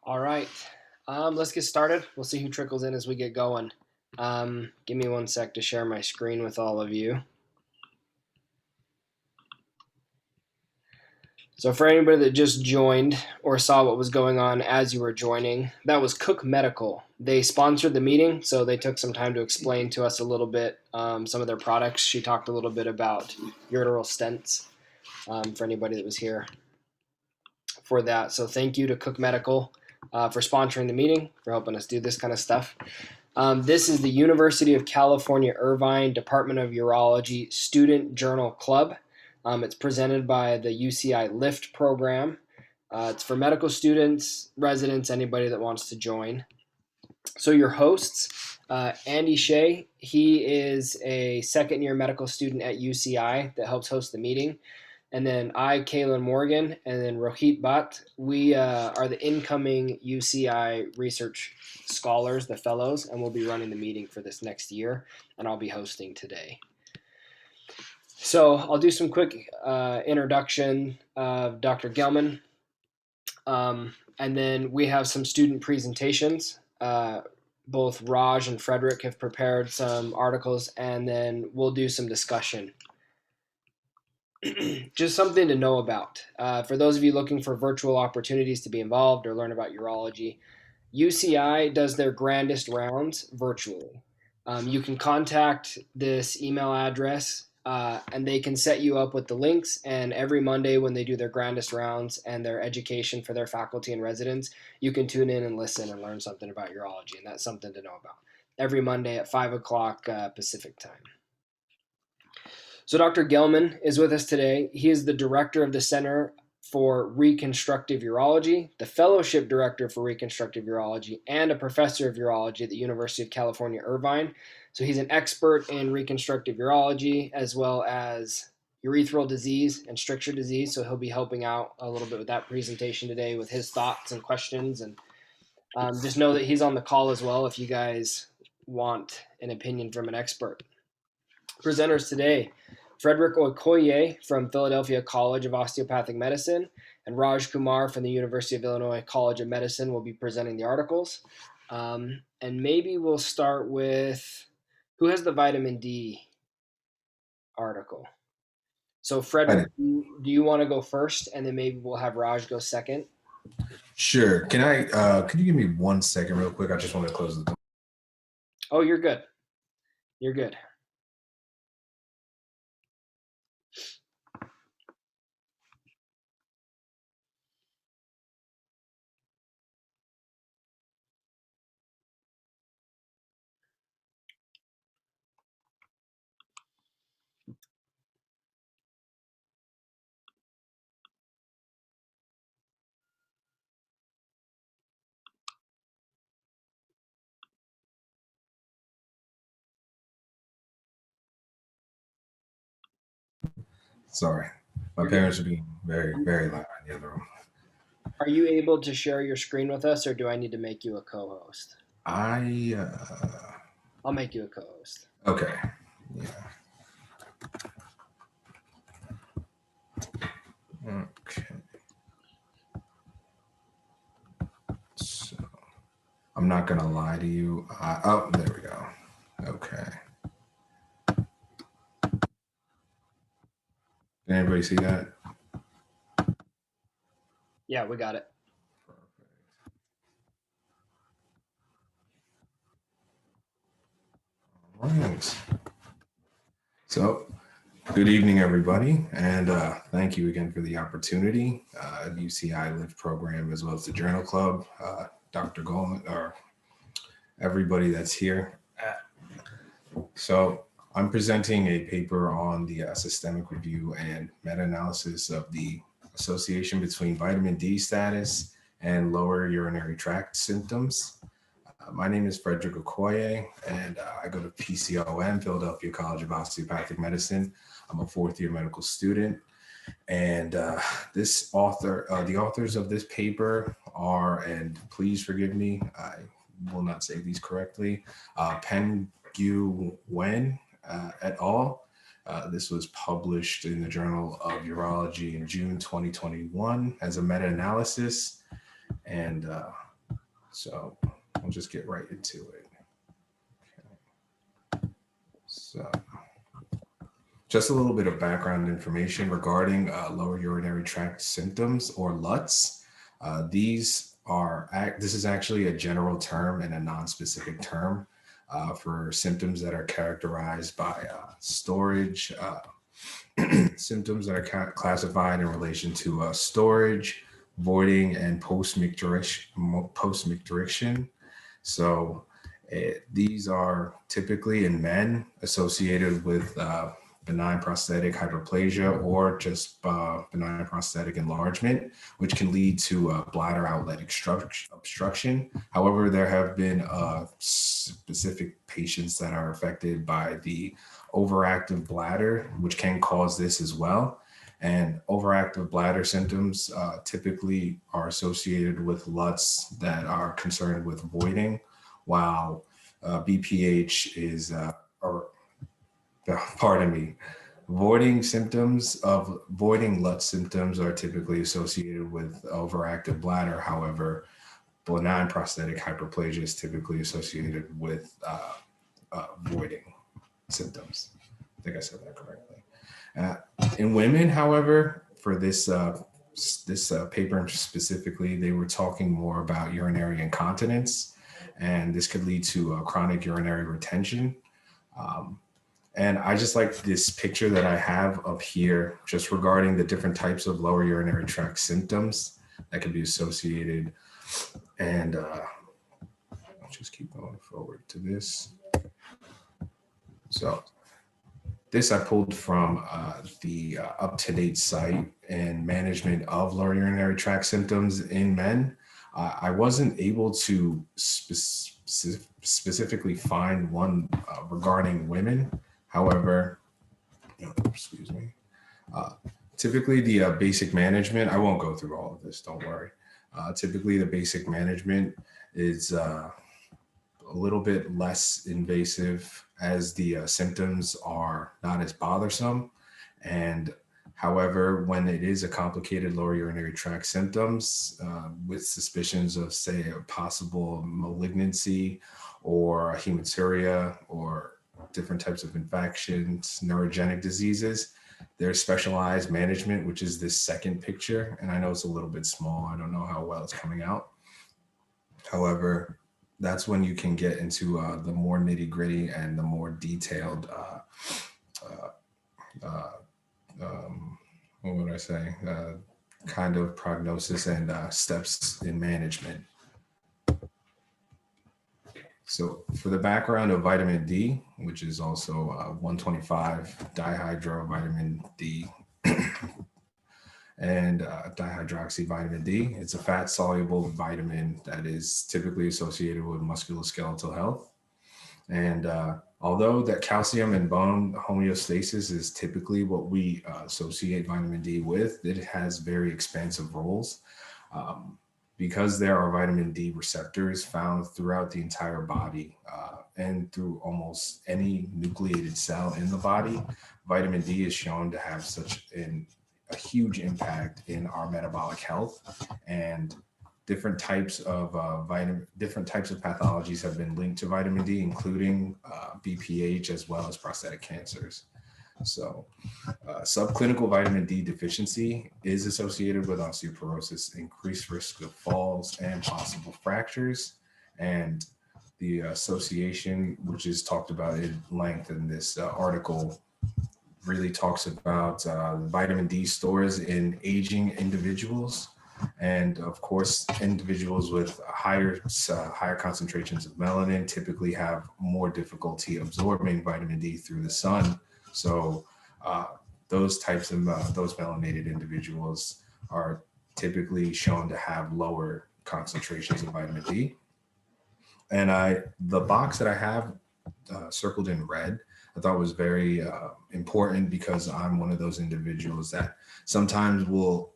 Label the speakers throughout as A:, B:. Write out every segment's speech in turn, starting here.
A: All right. Let's get started. We'll see who trickles in as we get going. Give me one sec to share my screen with all of you. So for anybody that just joined or saw what was going on as you were joining, that was Cook Medical. They sponsored the meeting, so they took some time to explain to us a little bit some of their products. She talked a little bit about ureteral stents for anybody that was here for that. So thank you to Cook Medical for sponsoring the meeting, for helping us do this kind of stuff. This is the University of California Irvine Department of Urology Student Journal Club. It's presented by the UCI LIFT program. It's for medical students, residents, anybody that wants to join. So your hosts, Andy Shea, he is a second-year medical student at UCI that helps host the meeting. And then Kaylin Morgan, and then Rohit Bhatt. We are the incoming UCI research scholars, the fellows, and we'll be running the meeting for this next year, and I'll be hosting today. So I'll do some quick introduction of Dr. Gelman, and then we have some student presentations. Both Raj and Fredrick have prepared some articles, and then we'll do some discussion. Just something to know about. For those of you looking for virtual opportunities to be involved or learn about urology, UCI does their grandest rounds virtually. You can contact this email address and they can set you up with the links. And every Monday when they do their grandest rounds and their education for their faculty and residents, you can tune in and listen and learn something about urology. And that's something to know about. Every Monday at 5 o'clock Pacific time. So Dr. Gelman is with us today. He is the director of the Center for Reconstructive Urology, the fellowship director for Reconstructive Urology, and a professor of urology at the University of California, Irvine. So he's an expert in reconstructive urology as well as urethral disease and stricture disease. So he'll be helping out a little bit with that presentation today with his thoughts and questions. And just know that he's on the call as well if you guys want an opinion from an expert. Presenters today: Fredrick Okoye from Philadelphia College of Osteopathic Medicine and Raj Kumar from the University of Illinois College of Medicine will be presenting the articles. And maybe we'll start with who has the vitamin D article. So Fredrick, do you want to go first, and then maybe we'll have Raj go second?
B: Sure. Could you give me 1 second real quick? I just want to close the door.
A: Oh, you're good. You're good.
B: Sorry. My parents are being very, very loud in the other room.
A: Are you able to share your screen with us, or do I need to make you a co-host? I'll make you a co-host.
B: Okay. Yeah. Okay. So I'm not gonna lie to you. Oh, there we go. Okay. Can everybody see that?
A: Yeah, we got it.
B: All right. So, good evening, everybody, and thank you again for the opportunity. UCI LIFT program, as well as the Journal Club, Dr. Goldman, or everybody that's here. So, I'm presenting a paper on the systemic review and meta-analysis of the association between vitamin D status and lower urinary tract symptoms. My name is Fredrick Okoye, and I go to PCOM, Philadelphia College of Osteopathic Medicine. I'm a fourth-year medical student, and the authors of this paper are, and please forgive me, I will not say these correctly, Pen Gu Wen et al. This was published in the Journal of Urology in June 2021 as a meta-analysis, and So I'll just get right into it. So just a little bit of background information regarding lower urinary tract symptoms or LUTS. This is actually a general term and a non-specific term for symptoms that are characterized by storage, symptoms that are classified in relation to storage, voiding, and post-micturition. So these are typically in men associated with benign prostatic hyperplasia or just benign prostatic enlargement, which can lead to bladder outlet obstruction. However, there have been specific patients that are affected by the overactive bladder, which can cause this as well. And overactive bladder symptoms typically are associated with LUTS that are concerned with voiding, while BPH is, or pardon me, voiding LUTS symptoms are typically associated with overactive bladder. However, benign prostatic hyperplasia is typically associated with voiding symptoms. I think I said that correctly. In women, however, for this paper specifically, they were talking more about urinary incontinence, and this could lead to chronic urinary retention. And I just like this picture that I have up here, just regarding the different types of lower urinary tract symptoms that can be associated. And I'll just keep going forward to this. So this I pulled from the up-to-date site and management of lower urinary tract symptoms in men. I wasn't able to specifically find one regarding women. However, excuse me. Typically the basic management, I won't go through all of this, don't worry. Typically the basic management is a little bit less invasive, as the symptoms are not as bothersome. And however, when it is a complicated lower urinary tract symptoms with suspicions of, say, a possible malignancy or hematuria or different types of infections, neurogenic diseases, there's specialized management, which is this second picture. And I know it's a little bit small. I don't know how well it's coming out. However, that's when you can get into the more nitty gritty and the more detailed, what would I say, kind of prognosis and steps in management. So for the background of vitamin D, which is also 125 dihydrovitamin D and dihydroxy vitamin D, it's a fat soluble vitamin that is typically associated with musculoskeletal health. And although that calcium and bone homeostasis is typically what we associate vitamin D with, it has very expansive roles. Because there are vitamin D receptors found throughout the entire body and through almost any nucleated cell in the body, vitamin D is shown to have such a huge impact in our metabolic health. And different types of pathologies have been linked to vitamin D, including BPH as well as prostatic cancers. So subclinical vitamin D deficiency is associated with osteoporosis, increased risk of falls, and possible fractures. And the association, which is talked about in length in this article, really talks about vitamin D stores in aging individuals. And of course, individuals with higher concentrations of melanin typically have more difficulty absorbing vitamin D through the sun. So those melanated individuals are typically shown to have lower concentrations of vitamin D. And the box that I have circled in red, I thought was very important, because I'm one of those individuals that sometimes will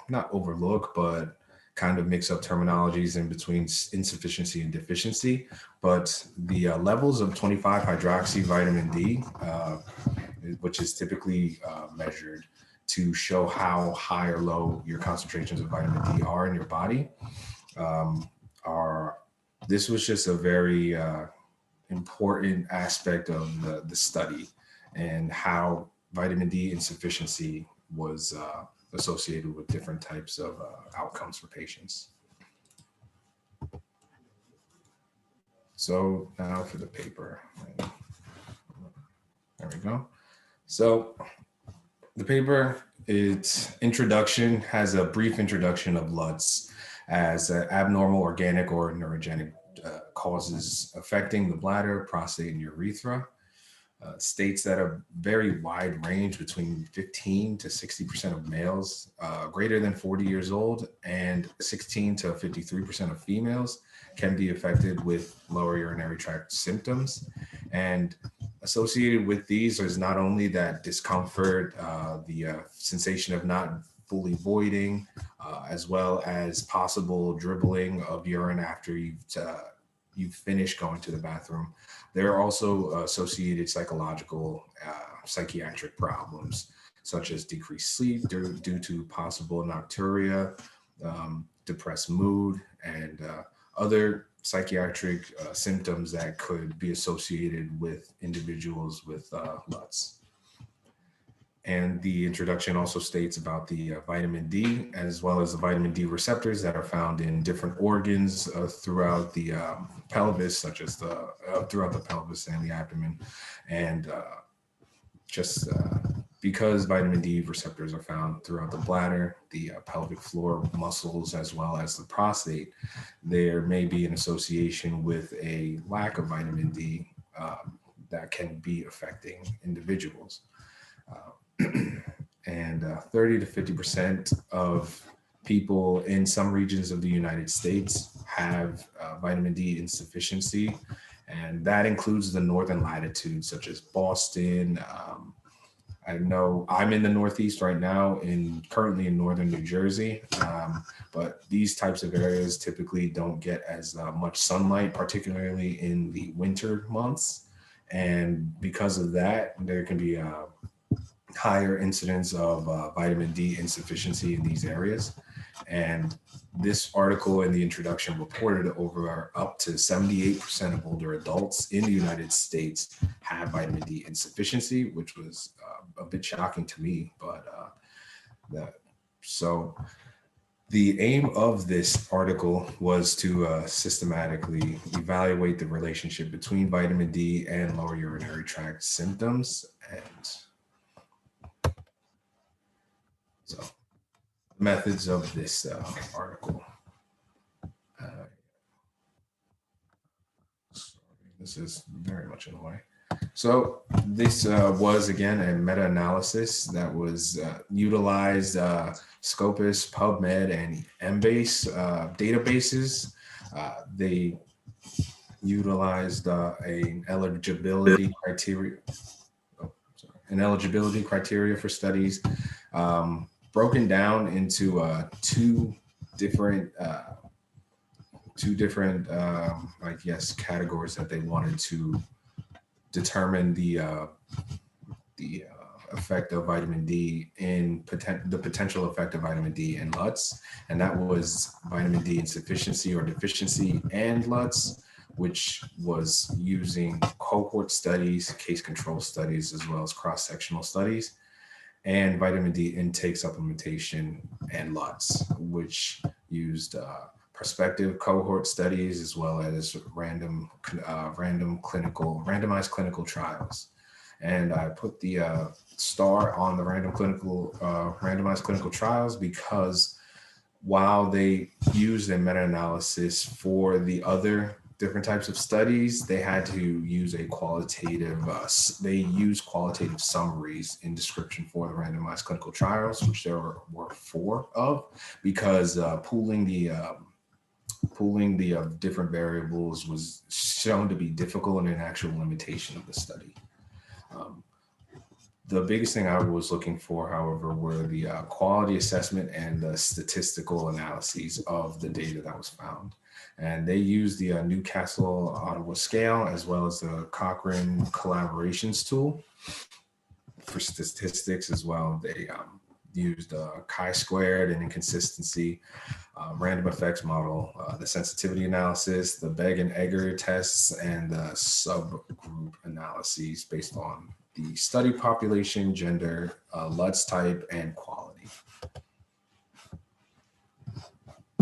B: not overlook, but kind of mix up terminologies in between insufficiency and deficiency. But the levels of 25 hydroxy vitamin D, which is typically measured to show how high or low your concentrations of vitamin D are in your body, this was just a very important aspect of the study and how vitamin D insufficiency was associated with different types of outcomes for patients. So now for the paper. There we go. So the paper, its introduction has a brief introduction of LUTS as abnormal organic or neurogenic causes affecting the bladder, prostate, and urethra. States that a very wide range between 15 to 60% of males greater than 40 years old and 16 to 53% of females can be affected with lower urinary tract symptoms. And associated with these is not only that discomfort, the sensation of not fully voiding, as well as possible dribbling of urine after you've finished going to the bathroom. There are also associated psychological, psychiatric problems, such as decreased sleep due to possible nocturia, depressed mood, and other psychiatric symptoms that could be associated with individuals with LUTS. And the introduction also states about the vitamin D, as well as the vitamin D receptors that are found in different organs throughout the pelvis, such as throughout the pelvis and the abdomen. And just because vitamin D receptors are found throughout the bladder, the pelvic floor muscles, as well as the prostate, there may be an association with a lack of vitamin D that can be affecting individuals. And 30 to 50% of people in some regions of the United States have vitamin D insufficiency, and that includes the northern latitudes such as Boston. I know I'm in the Northeast right now, currently in northern New Jersey, but these types of areas typically don't get as much sunlight, particularly in the winter months. And because of that, there can be higher incidence of vitamin D insufficiency in these areas. And this article in the introduction reported over up to 78% of older adults in the United States have vitamin D insufficiency, which was a bit shocking to me. But so the aim of this article was to systematically evaluate the relationship between vitamin D and lower urinary tract symptoms. And so, methods of this article. This is very much in the way. So this was, again, a meta-analysis that was utilized Scopus, PubMed, and Embase databases. They utilized an eligibility criteria. An eligibility criteria for studies, broken down into two different, categories that they wanted to determine the effect of vitamin D in the potential effect of vitamin D in LUTS, and that was vitamin D insufficiency or deficiency and LUTS, which was using cohort studies, case control studies, as well as cross-sectional studies, and vitamin D intake supplementation and LUTS, which used prospective cohort studies as well as randomized clinical trials. And I put the star on the randomized clinical trials because while they used a meta-analysis for the other different types of studies, they had to use a qualitative, they used qualitative summaries in description for the randomized clinical trials, which there were 4 of, because pooling the different variables was shown to be difficult and an actual limitation of the study. The biggest thing I was looking for, however, were the quality assessment and the statistical analyses of the data that was found. And they used the Newcastle Ottawa scale as well as the Cochrane collaborations tool for statistics as well. used chi-squared and inconsistency, random effects model, the sensitivity analysis, the Begg and Egger tests, and the subgroup analyses based on the study population, gender, LUTS type, and quality.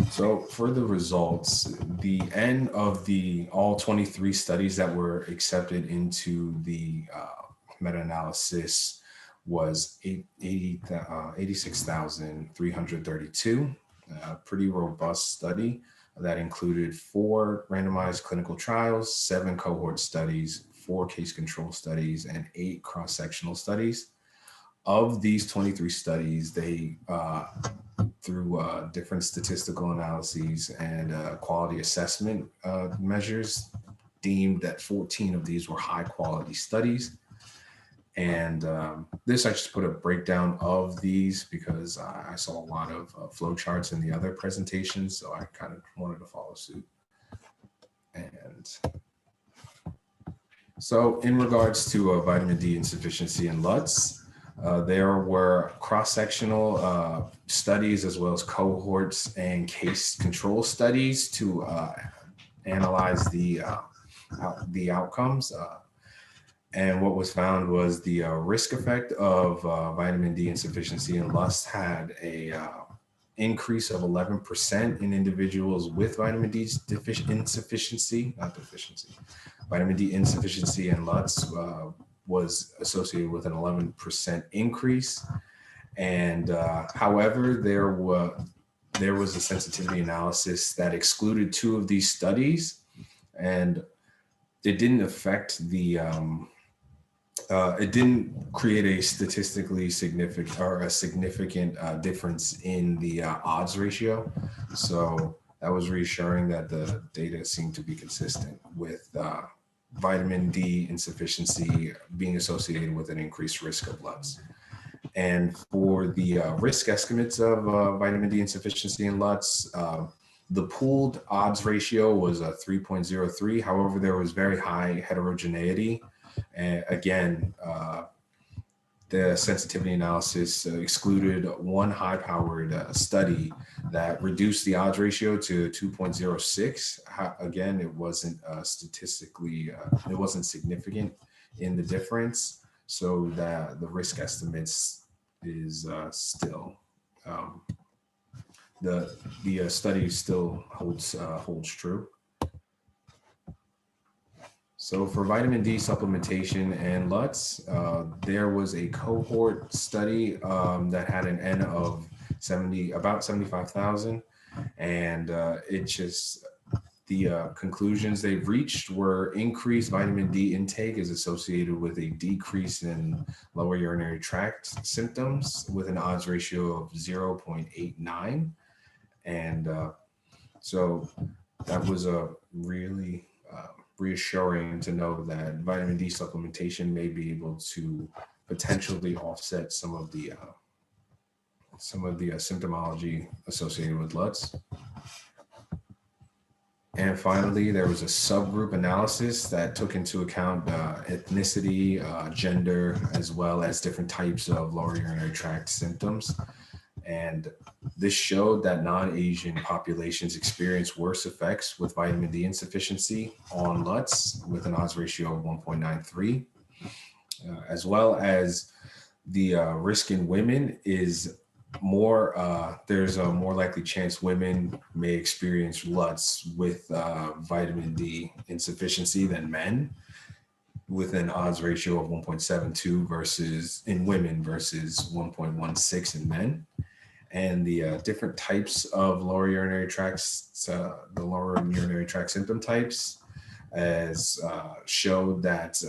B: So for the results, the N of the all 23 studies that were accepted into the meta-analysis was 86,332, a pretty robust study that included 4 randomized clinical trials, 7 cohort studies, 4 case control studies, and 8 cross-sectional studies. Of these 23 studies, they through different statistical analyses and quality assessment measures, deemed that 14 of these were high quality studies. And this, I just put a breakdown of these because I saw a lot of flow charts in the other presentations, so I kind of wanted to follow suit. And so in regards to vitamin D insufficiency and LUTS, there were cross-sectional studies as well as cohorts and case control studies to analyze the outcomes. And what was found was the risk effect of vitamin D insufficiency and LUTS had a increase of 11% in individuals with vitamin D insufficiency, vitamin D insufficiency and LUTS was associated with an 11% increase. And however, there was a sensitivity analysis that excluded 2 of these studies, and it didn't affect the, it didn't create a statistically significant or a significant difference in the odds ratio. So that was reassuring that the data seemed to be consistent with vitamin D insufficiency being associated with an increased risk of LUTS. And for the risk estimates of vitamin D insufficiency and LUTS, the pooled odds ratio was a 3.03. However, there was very high heterogeneity. And again, the sensitivity analysis excluded 1 high-powered study that reduced the odds ratio to 2.06. Again, it wasn't statistically, it wasn't significant in the difference, so that the risk estimates is still, the study still holds true. So for vitamin D supplementation and LUTS, there was a cohort study that had an N of about 75,000, and it just, the conclusions they've reached were increased vitamin D intake is associated with a decrease in lower urinary tract symptoms with an odds ratio of 0.89. And so that was a really reassuring to know that vitamin D supplementation may be able to potentially offset some of the symptomology associated with LUTS. And finally, there was a subgroup analysis that took into account ethnicity, gender, as well as different types of lower urinary tract symptoms. And this showed that non-Asian populations experience worse effects with vitamin D insufficiency on LUTS with an odds ratio of 1.93, as well as the risk in women is more, there's a more likely chance women may experience LUTS with vitamin D insufficiency than men, with an odds ratio of 1.72 versus in women versus 1.16 in men. And the different types of lower urinary tracts, the lower urinary tract symptom types, as showed that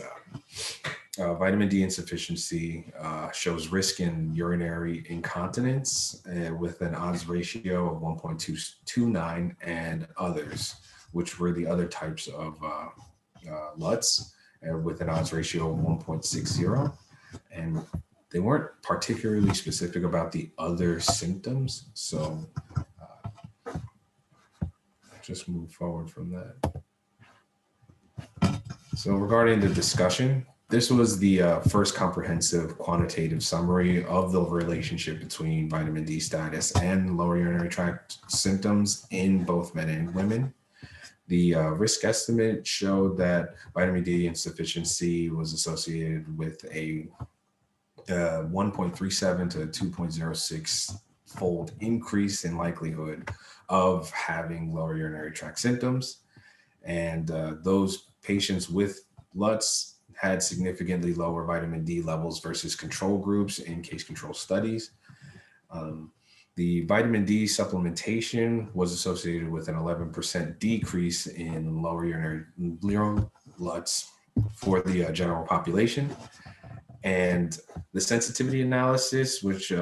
B: vitamin D insufficiency shows risk in urinary incontinence with an odds ratio of 1.229, and others, which were the other types of LUTS, with an odds ratio of 1.60. And they weren't particularly specific about the other symptoms. So just move forward from that. So regarding the discussion, This was the first comprehensive quantitative summary of the relationship between vitamin D status and lower urinary tract symptoms in both men and women. The risk estimate showed that vitamin D insufficiency was associated with a 1.37 to 2.06 fold increase in likelihood of having lower urinary tract symptoms. And those patients with LUTS had significantly lower vitamin D levels versus control groups in case control studies. The vitamin D supplementation was associated with an 11% decrease in lower urinary LUTS for the general population. And the sensitivity analysis, which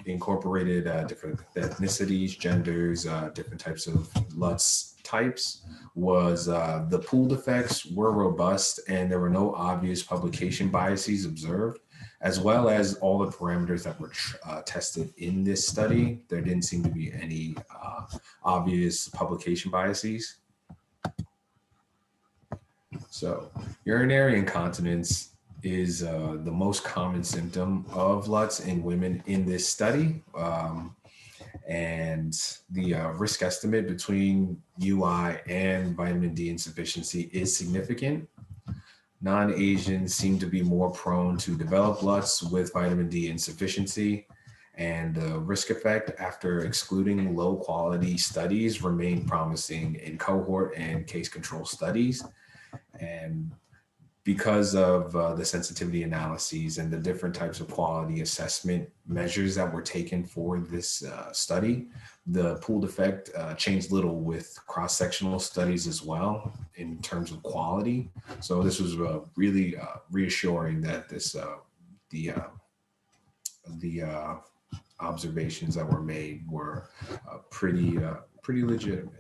B: incorporated different ethnicities, genders, different types of LUTS types, was the pooled effects were robust and there were no obvious publication biases observed, as well as all the parameters that were tested in this study. There didn't seem to be any obvious publication biases. So urinary incontinence is the most common symptom of LUTS in women in this study. And the risk estimate between UI and vitamin D insufficiency is significant. Non-Asians seem to be more prone to develop LUTS with vitamin D insufficiency, and the risk effect after excluding low quality studies remained promising in cohort and case control studies. And because of the sensitivity analyses and the different types of quality assessment measures that were taken for this study, the pooled effect changed little with cross-sectional studies as well in terms of quality. So this was really reassuring that this the observations that were made were pretty legitimate.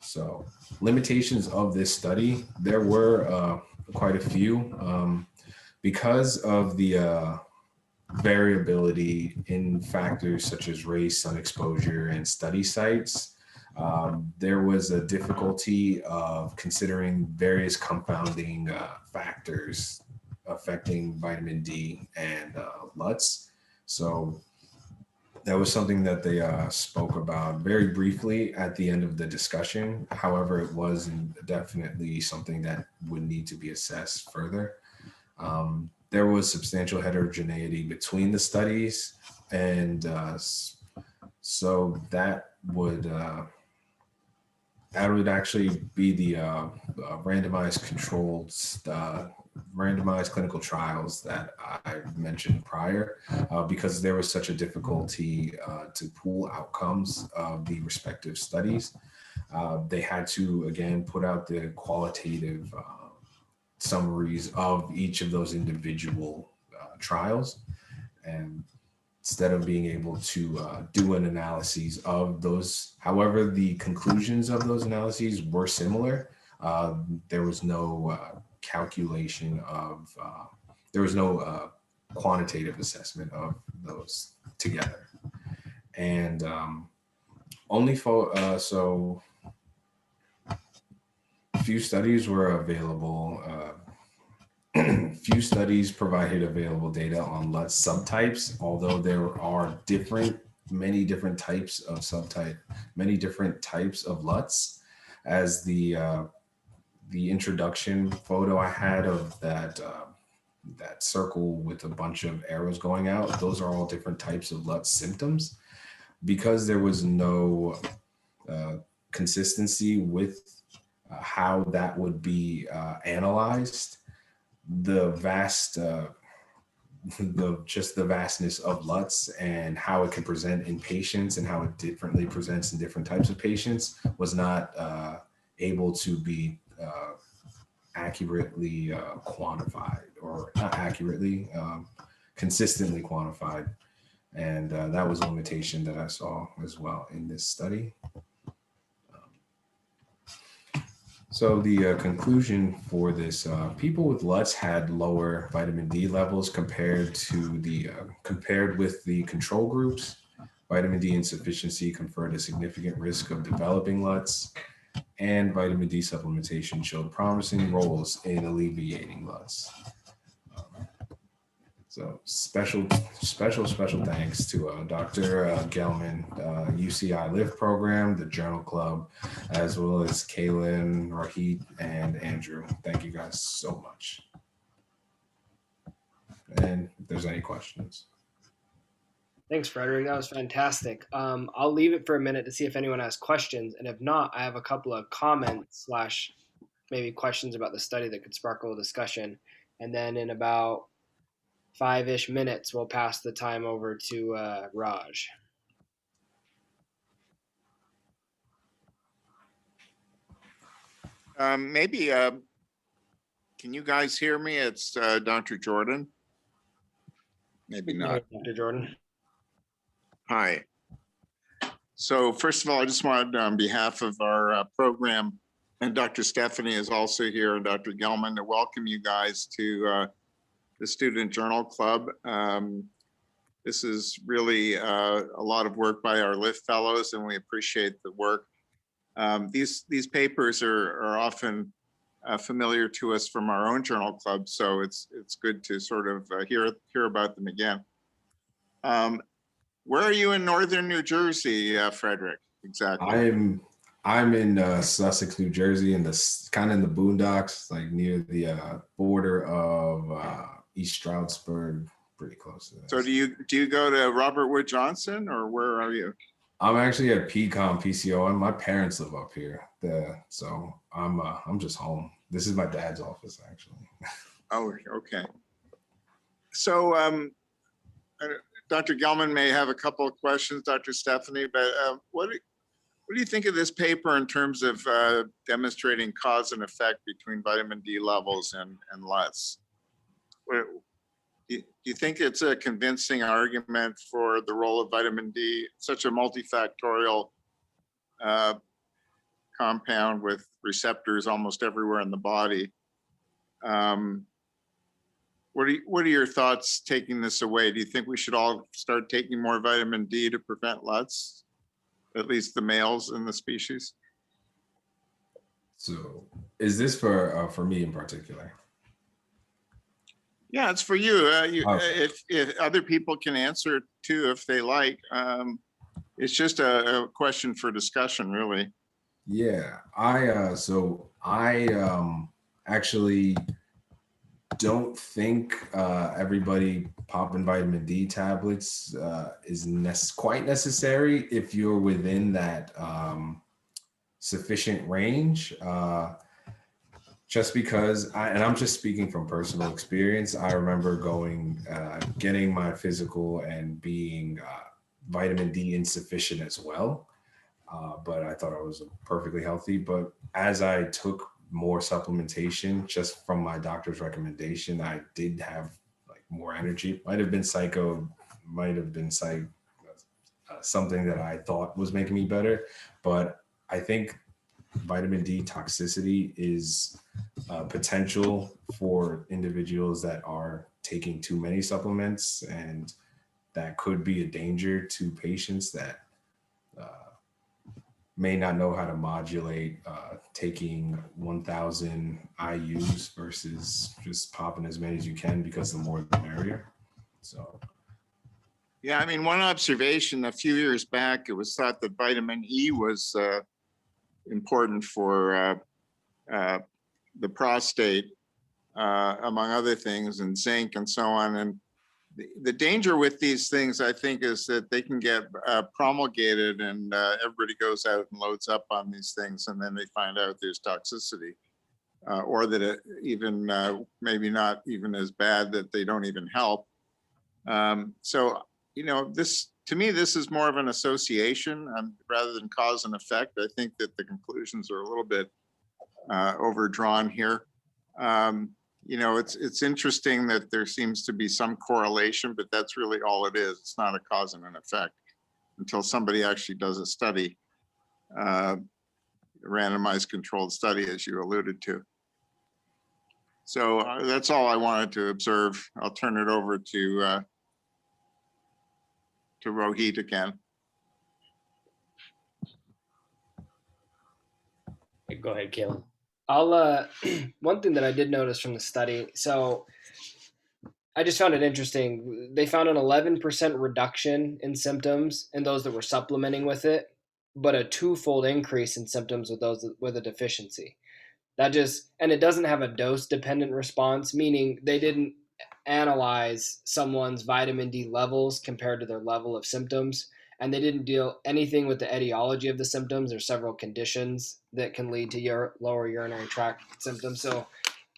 B: So limitations of this study, there were quite a few because of the variability in factors such as race, sun exposure, and study sites. There was a difficulty of considering various confounding factors affecting vitamin D and LUTS. So that was something that they spoke about very briefly at the end of the discussion. However, it was definitely something that would need to be assessed further. There was substantial heterogeneity between the studies, and so that would actually be the randomized controlled randomized clinical trials that I mentioned prior, because there was such a difficulty to pool outcomes of the respective studies. They had to, again, put out the qualitative summaries of each of those individual trials. And instead of being able to do an analysis of those, however, the conclusions of those analyses were similar, there was no calculation of, there was no quantitative assessment of those together. And only for, so few studies were available, few studies provided available data on LUTS subtypes, although there are many different types of many different types of LUTS. As the introduction photo I had of that circle with a bunch of arrows going out, those are all different types of LUTS symptoms. Because there was no consistency with how that would be analyzed, the vastness of LUTS and how it can present in patients and how it differently presents in different types of patients was not able to be accurately quantified, or not accurately, consistently quantified. And that was a limitation that I saw as well in this study. So the conclusion for this, people with LUTS had lower vitamin D levels compared with the control groups. Vitamin D insufficiency conferred a significant risk of developing LUTS. and vitamin D supplementation showed promising roles in alleviating LUTS. So special thanks to Dr. Gelman, UCI Lift Program, the Journal Club, as well as Kaylin, Rahit, and Andrew. Thank you guys so much. And if there's any questions.
A: Thanks, Frederick. That was fantastic. I'll leave it for a minute to see if anyone has questions, and if not, I have a couple of comments slash maybe questions about the study that could spark a little discussion. And then in about 5-ish minutes, we'll pass the time over to Raj.
C: Maybe, can you guys hear me? It's Dr. Jordan. Maybe not.
A: Dr. Jordan.
C: Hi. So first of all, I just wanted on behalf of our program, and Dr. Stephany is also here, and Dr. Gelman, to welcome you guys to the Student Journal Club. This is really a lot of work by our LIFT fellows, and we appreciate the work. These papers are often familiar to us from our own journal club, so it's good to sort of hear about them again. Where are you in northern New Jersey, Frederick? Exactly.
B: I'm in Sussex, New Jersey, in the kind of in the boondocks, like near the border of East Stroudsburg, pretty close to that.
C: So do you go to Robert Wood Johnson, or where are you?
B: I'm actually at PCOM PCO, and my parents live up here. So I'm just home. This is my dad's office, actually.
C: Oh, okay. So Dr. Gelman may have a couple of questions, Dr. Stephany, but what do you think of this paper in terms of demonstrating cause and effect between vitamin D levels and LUTS? Do you think it's a convincing argument for the role of vitamin D, such a multifactorial compound with receptors almost everywhere in the body? What are your thoughts taking this away? Do you think we should all start taking more vitamin D to prevent LUTS, at least the males in the species?
B: So is this for me in particular?
C: Yeah, it's for you.
B: Okay.
C: If other people can answer too, if they like. It's just a question for discussion, really.
B: Yeah, I actually don't think everybody popping vitamin D tablets is quite necessary if you're within that sufficient range. Just because, and I'm just speaking from personal experience, I remember getting my physical and being vitamin D insufficient as well. But I thought I was perfectly healthy. But as I took more supplementation, just from my doctor's recommendation, I did have like more energy. Might have been something that I thought was making me better. But I think vitamin D toxicity is potential for individuals that are taking too many supplements, and that could be a danger to patients that may not know how to modulate taking 1,000 IUs versus just popping as many as you can, because the more the merrier. So
C: yeah, I mean, one observation a few years back, it was thought that vitamin E was important for the prostate, among other things, and zinc and so on. And the danger with these things, I think, is that they can get promulgated, and everybody goes out and loads up on these things, and then they find out there's toxicity, or that it even maybe not even as bad, that they don't even help. So, you know, to me, this is more of an association rather than cause and effect. I think that the conclusions are a little bit overdrawn here. You know, it's interesting that there seems to be some correlation, but that's really all it is. It's not a cause and an effect until somebody actually does a study, randomized controlled study, as you alluded to. So that's all I wanted to observe. I'll turn it over to Rohit again.
A: Go ahead, Caleb. I'll one thing that I did notice from the study, so I just found it interesting. They found an 11% reduction in symptoms in those that were supplementing with it, but a twofold increase in symptoms with those with a deficiency. That just, and it doesn't have a dose dependent response, meaning they didn't analyze someone's vitamin D levels compared to their level of symptoms. And they didn't deal anything with the etiology of the symptoms. There's several conditions that can lead to your lower urinary tract symptoms. So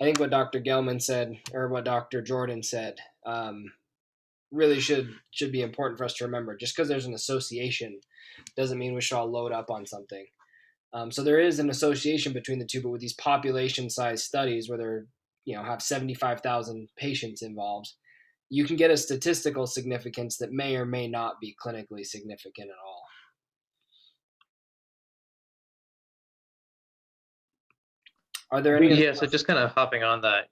A: I think what Dr. Gelman said, or what Dr. Jordan said, really should be important for us to remember. Just because there's an association doesn't mean we should all load up on something. So there is an association between the two, but with these population-sized studies where they're have 75,000 patients involved, you can get a statistical significance that may or may not be clinically significant at all. Are there any?
D: Yeah, so just kind of hopping on that,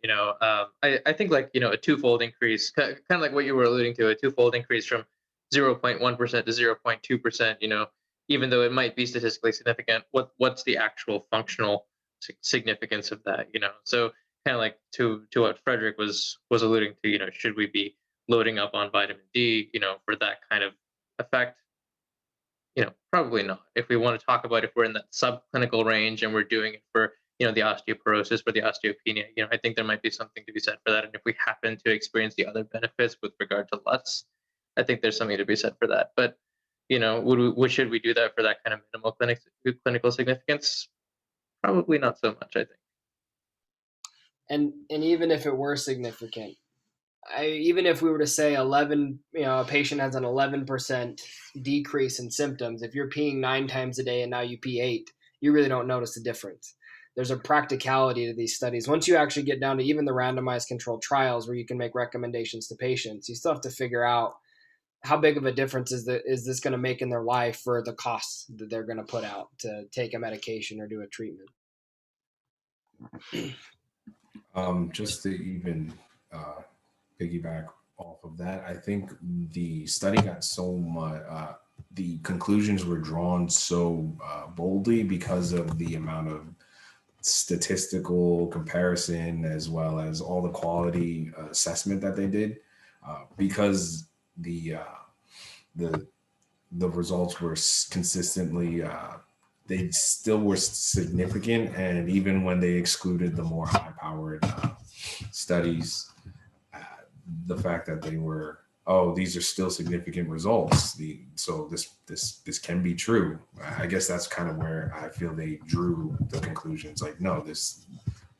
D: I think like, a twofold increase, kind of like what you were alluding to, a twofold increase from 0.1% to 0.2%, even though it might be statistically significant, what's the actual functional significance of that, So kind of like to what Fredrick was alluding to, should we be loading up on vitamin D, for that kind of effect? Probably not. If we want to talk about if we're in that subclinical range and we're doing it for, the osteoporosis, for the osteopenia, I think there might be something to be said for that. And if we happen to experience the other benefits with regard to LUTS, I think there's something to be said for that. But, should we do that for that kind of minimal clinical significance? Probably not so much, I think.
A: And even if it were significant, even if we were to say 11, a patient has an 11% decrease in symptoms, if you're peeing 9 times a day and now you pee 8, you really don't notice the difference. There's a practicality to these studies. Once you actually get down to even the randomized controlled trials where you can make recommendations to patients, you still have to figure out how big of a difference is this going to make in their life for the costs that they're going to put out to take a medication or do a treatment.
B: Just to even piggyback off of that, I think the study got so much, the conclusions were drawn so boldly because of the amount of statistical comparison as well as all the quality assessment that they did, because the results were consistently they still were significant, and even when they excluded the more high-powered studies, the fact that they were, these are still significant results. So this can be true. I guess that's kind of where I feel they drew the conclusions. Like, no, this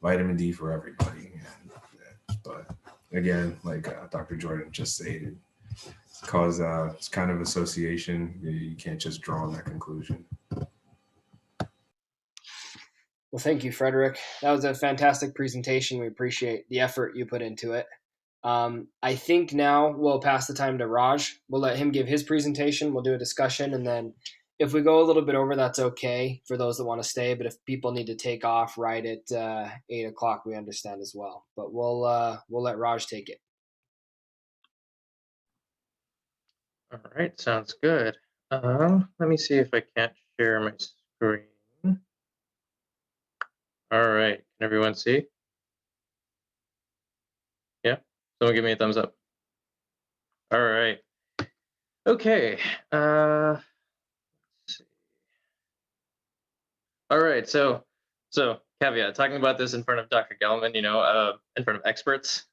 B: vitamin D for everybody. But again, like Dr. Jordan just stated, because it's kind of association. You can't just draw on that conclusion.
A: Well, thank you, Fredrick. That was a fantastic presentation. We appreciate the effort you put into it. I think now we'll pass the time to Raj. We'll let him give his presentation. We'll do a discussion, and then if we go a little bit over, that's okay for those that want to stay. But if people need to take off right at 8 o'clock, we understand as well. But we'll let Raj take it.
D: All right, sounds good. Let me see if I can't share my screen. All right, can everyone see? Yeah, someone give me a thumbs up. All right. Okay. Let's see. All right, so caveat, talking about this in front of Dr. Gelman, in front of experts,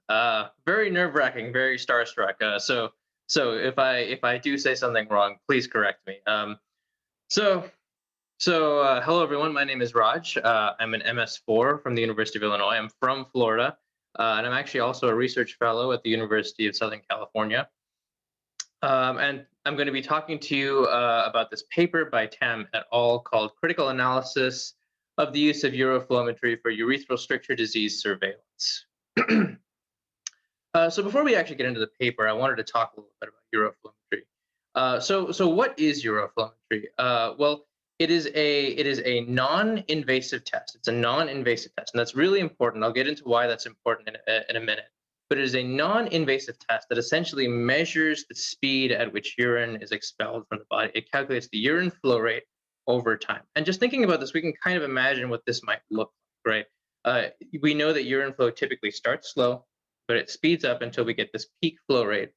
D: very nerve-wracking, very starstruck. So if I do say something wrong, please correct me. Hello everyone. My name is Raj. I'm an MS4 from the University of Illinois. I'm from Florida, and I'm actually also a research fellow at the University of Southern California. And I'm going to be talking to you about this paper by Tam et al. Called "Critical Analysis of the Use of Uroflometry for Urethral Stricture Disease Surveillance." So before we actually get into the paper, I wanted to talk a little bit about uroflometry. So what is uroflometry? Well, it is a non-invasive test. It's a non-invasive test, and that's really important. I'll get into why that's important in a minute. But it is a non-invasive test that essentially measures the speed at which urine is expelled from the body. It calculates the urine flow rate over time. And just thinking about this, we can kind of imagine what this might look like, right? We know that urine flow typically starts slow, but it speeds up until we get this peak flow rate.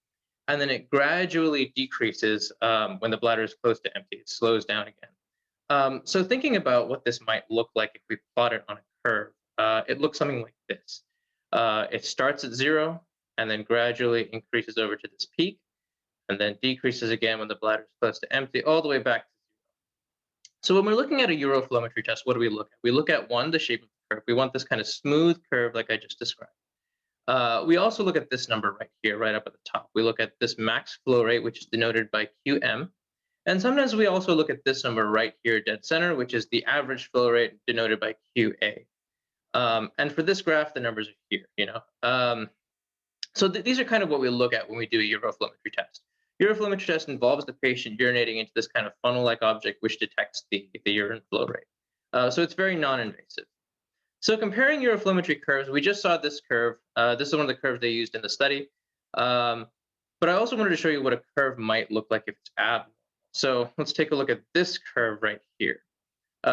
D: And then it gradually decreases when the bladder is close to empty. It slows down again. So thinking about what this might look like if we plot it on a curve, it looks something like this. It starts at 0 and then gradually increases over to this peak and then decreases again when the bladder is close to empty, all the way back to 0. So when we're looking at a uroflowmetry test, what do we look at? We look at, one, the shape of the curve. We want this kind of smooth curve like I just described. We also look at this number right here, right up at the top. We look at this max flow rate, which is denoted by QM. And sometimes we also look at this number right here, dead center, which is the average flow rate denoted by QA. And for this graph, the numbers are here, So these are kind of what we look at when we do a uroflowmetry test. Uroflowmetry test involves the patient urinating into this kind of funnel-like object, which detects the urine flow rate. So it's very non-invasive. So comparing uroflowmetry curves, we just saw this curve. This is one of the curves they used in the study. But I also wanted to show you what a curve might look like if it's abnormal. So let's take a look at this curve right here.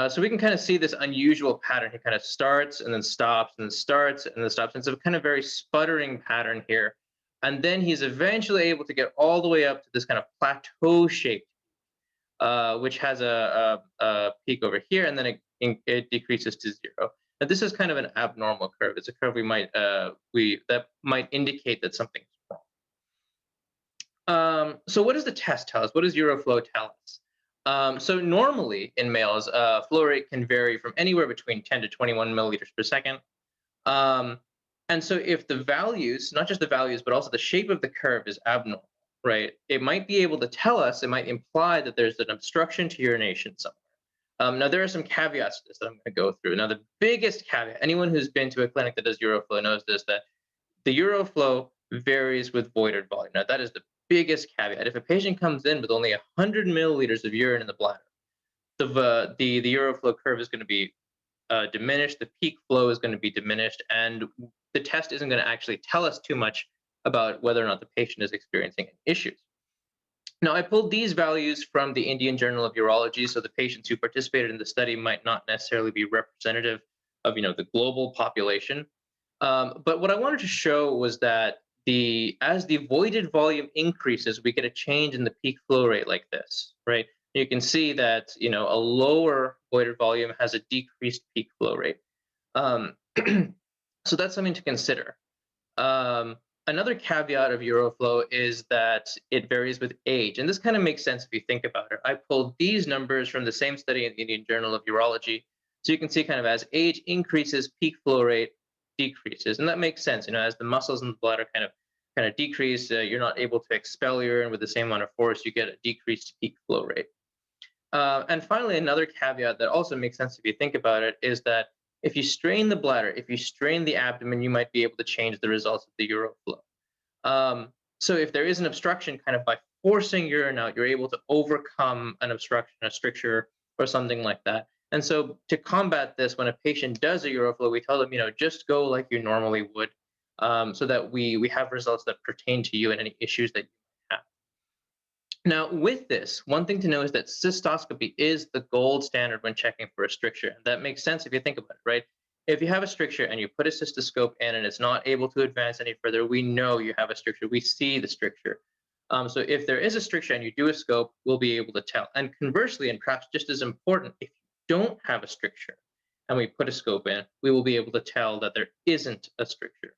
D: So we can kind of see this unusual pattern. He kind of starts and then stops and then starts and then stops. And it's a kind of very sputtering pattern here. And then he's eventually able to get all the way up to this kind of plateau shape, which has a peak over here, and then it decreases to 0. Now, this is kind of an abnormal curve. It's a curve that might indicate that something's wrong. So what does the test tell us? What does Uroflow tell us? So normally in males, flow rate can vary from anywhere between 10 to 21 milliliters per second. And so if the values, not just the values, but also the shape of the curve is abnormal, right? It might be able to tell us, it might imply that there's an obstruction to urination somewhere. Now, there are some caveats to this that I'm going to go through. Now, the biggest caveat, anyone who's been to a clinic that does Uroflow knows this, that the Uroflow varies with voided volume. Now, that is the biggest caveat. If a patient comes in with only 100 milliliters of urine in the bladder, the Uroflow curve is going to be diminished, the peak flow is going to be diminished, and the test isn't going to actually tell us too much about whether or not the patient is experiencing issues. Now, I pulled these values from the Indian Journal of Urology, so the patients who participated in the study might not necessarily be representative of the global population. But what I wanted to show was that as the voided volume increases, we get a change in the peak flow rate like this, right? You can see that a lower voided volume has a decreased peak flow rate. So that's something to consider. Another caveat of Uroflow is that it varies with age. And this kind of makes sense if you think about it. I pulled these numbers from the same study in the Indian Journal of Urology. So you can see kind of as age increases, peak flow rate decreases. And that makes sense. As the muscles in the bladder kind of decrease, you're not able to expel urine with the same amount of force. You get a decreased peak flow rate. And finally, another caveat that also makes sense if you think about it is that if you strain the bladder, if you strain the abdomen, you might be able to change the results of the uroflow. So if there is an obstruction, kind of by forcing urine out, you're able to overcome an obstruction, a stricture, or something like that. And so to combat this, when a patient does a uroflow, we tell them, just go like you normally would, so that we have results that pertain to you and any issues that you have. Now, with this, one thing to know is that cystoscopy is the gold standard when checking for a stricture. And that makes sense if you think about it, right? If you have a stricture and you put a cystoscope in and it's not able to advance any further, we know you have a stricture. We see the stricture. So if there is a stricture and you do a scope, we'll be able to tell. And conversely, and perhaps just as important, if you don't have a stricture and we put a scope in, we will be able to tell that there isn't a stricture.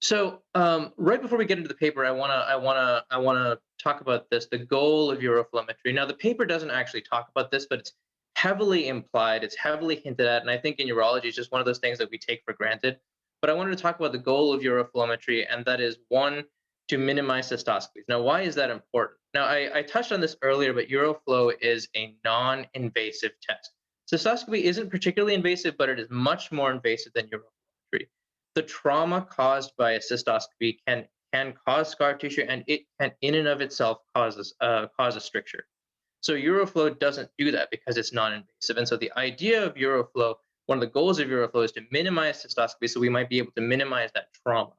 D: So right before we get into the paper, I wanna talk about this, the goal of uroflowmetry. Now, the paper doesn't actually talk about this, but it's heavily implied, it's heavily hinted at, and I think in urology, it's just one of those things that we take for granted. But I wanted to talk about the goal of uroflowmetry, and that is, one, to minimize cystoscopies. Now, why is that important? Now, I touched on this earlier, but uroflow is a non-invasive test. Cystoscopy isn't particularly invasive, but it is much more invasive than uroflowmetry. The trauma caused by a cystoscopy can cause scar tissue, and it can, in and of itself, cause a stricture. So Uroflow doesn't do that because it's non-invasive. And so the idea of Uroflow, one of the goals of Uroflow, is to minimize cystoscopy, so we might be able to minimize that trauma.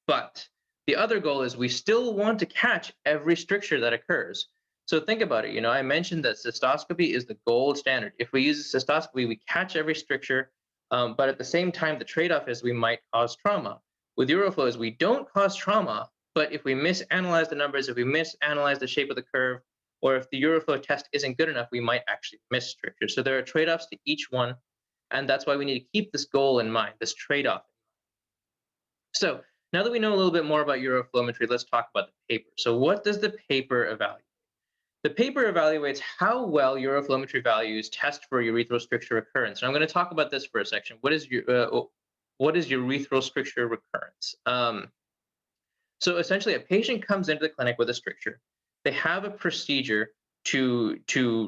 D: But the other goal is we still want to catch every stricture that occurs. So think about it. I mentioned that cystoscopy is the gold standard. If we use a cystoscopy, we catch every stricture, but at the same time, the trade-off is we might cause trauma. With Uroflow, we don't cause trauma, but if we misanalyze the numbers, if we misanalyze the shape of the curve, or if the Uroflow test isn't good enough, we might actually miss strictures. So there are trade-offs to each one, and that's why we need to keep this goal in mind, this trade-off. So now that we know a little bit more about Uroflometry, let's talk about the paper. So what does the paper evaluate? The paper evaluates how well Uroflometry values test for urethral stricture recurrence. And I'm going to talk about this for a section. What is urethral stricture recurrence? So essentially, a patient comes into the clinic with a stricture. They have a procedure to